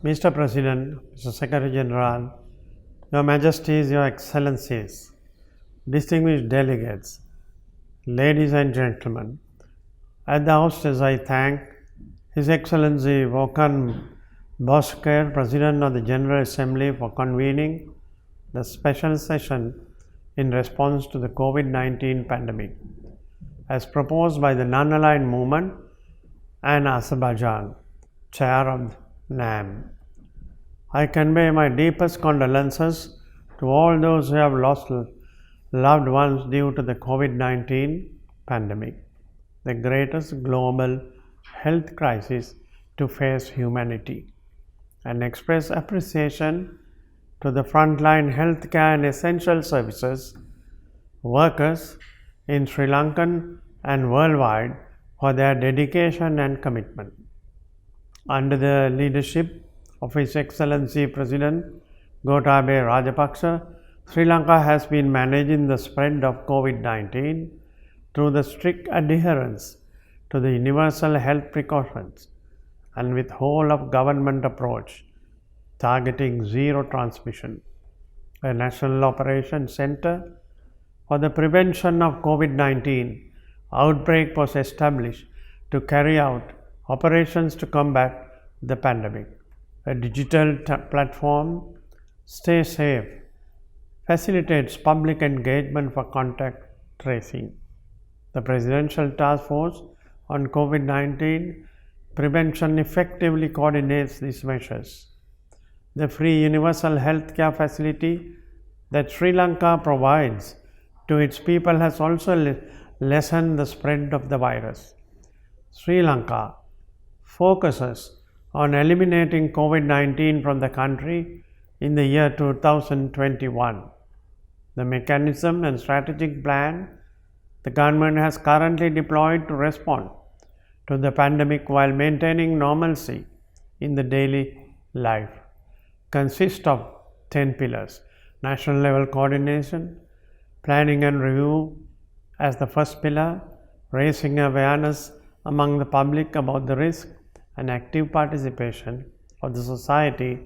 Mr. President, Mr. Secretary General, Your Majesties, Your Excellencies, distinguished delegates, ladies and gentlemen, at the outset I thank His Excellency Volkan Bozkır, President of the General Assembly, for convening the special session in response to the COVID-19 pandemic, as proposed by the Non-Aligned Movement and Azerbaijan, Chair of NAM. I convey my deepest condolences to all those who have lost loved ones due to the COVID-19 pandemic, the greatest global health crisis to face humanity, and express appreciation to the frontline healthcare and essential services workers in Sri Lanka and worldwide for their dedication and commitment. Under the leadership of His Excellency President Gotabaya Rajapaksa, Sri Lanka has been managing the spread of COVID-19 through the strict adherence to the universal health precautions and with whole of government approach targeting zero transmission. A National Operations Center for the prevention of COVID-19 outbreak was established to carry out operations to combat the pandemic. A digital platform, Stay Safe, facilitates public engagement for contact tracing. The Presidential Task Force on COVID-19 prevention effectively coordinates these measures. The free universal healthcare facility that Sri Lanka provides to its people has also lessened the spread of the virus. Sri Lanka focuses on eliminating COVID-19 from the country in the year 2021. The mechanism and strategic plan the government has currently deployed to respond to the pandemic while maintaining normalcy in the daily life consists of 10 pillars: national level coordination, planning and review as the first pillar, raising awareness among the public about the risk and active participation of the society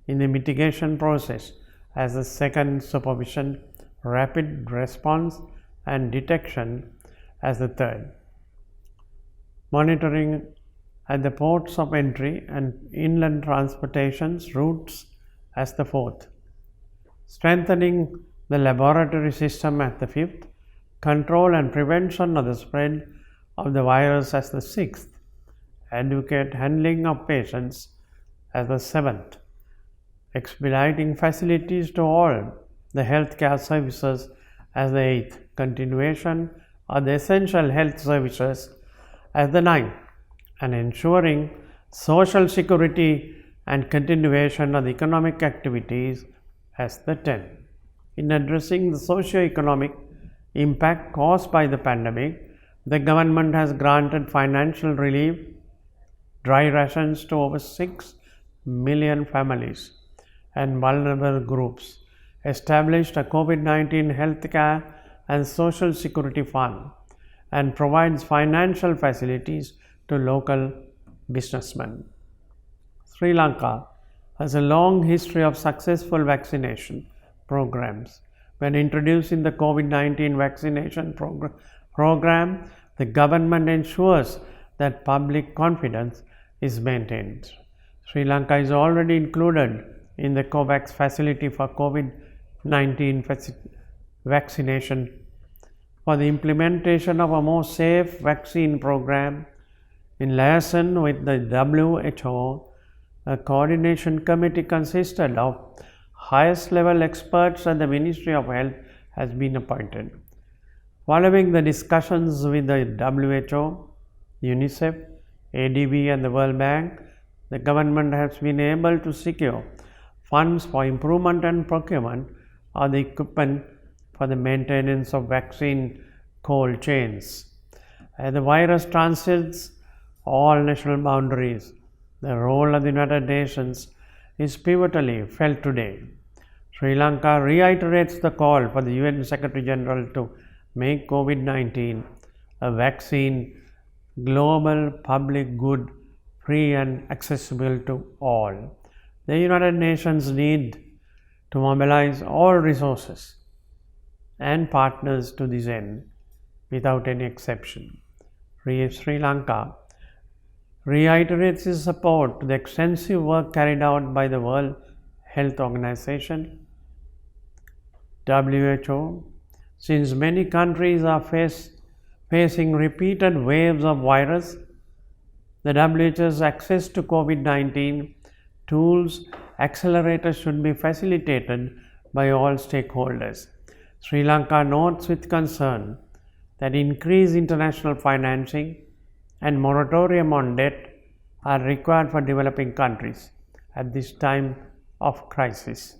in the mitigation process as the second, supervision, rapid response and detection as the third, monitoring at the ports of entry and inland transportation routes as the fourth, strengthening the laboratory system as the fifth, control and prevention of the spread of the virus as the sixth, adequate handling of patients as the seventh, expediting facilities to all the healthcare services as the eighth, continuation of the essential health services as the ninth, and ensuring social security and continuation of the economic activities as the tenth. In addressing the socio-economic impact caused by the pandemic, the government has granted financial relief, dry rations to over 6 million families and vulnerable groups, established a COVID-19 healthcare and social security fund, and provides financial facilities to local businessmen. Sri Lanka has a long history of successful vaccination programs. When introducing the COVID-19 vaccination program, the government ensures that public confidence is maintained. Sri Lanka is already included in the COVAX facility for COVID-19 vaccination. For the implementation of a more safe vaccine program, in liaison with the WHO, a coordination committee consisted of highest level experts at the Ministry of Health has been appointed. Following the discussions with the WHO, UNICEF, ADB and the World Bank, the government has been able to secure funds for improvement and procurement of the equipment for the maintenance of vaccine cold chains. As the virus transcends all national boundaries, the role of the United Nations is pivotally felt today. Sri Lanka reiterates the call for the UN Secretary General to make COVID-19 a vaccine global public good, free and accessible to all. The United Nations need to mobilize all resources and partners to this end without any exception. Sri Lanka reiterates its support to the extensive work carried out by the World Health Organization, WHO, since many countries are facing repeated waves of virus. The WHO's access to COVID-19 tools accelerators should be facilitated by all stakeholders. Sri Lanka notes with concern that increased international financing and moratorium on debt are required for developing countries at this time of crisis.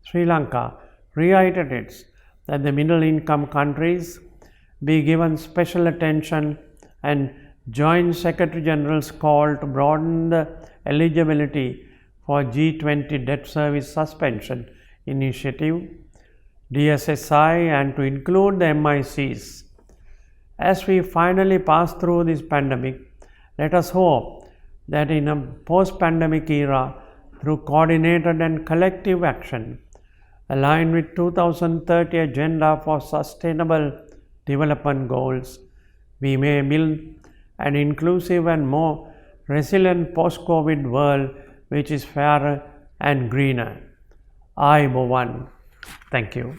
Sri Lanka reiterates that the middle-income countries be given special attention, and Joint Secretary General's call to broaden the eligibility for G20 debt service suspension initiative, DSSI, and to include the MICs. As we finally pass through this pandemic, let us hope that in a post-pandemic era, through coordinated and collective action, aligned with 2030 Agenda for Sustainable Development Goals, we may build an inclusive and more resilient post-COVID world which is fairer and greener. Ayubowan. Thank you.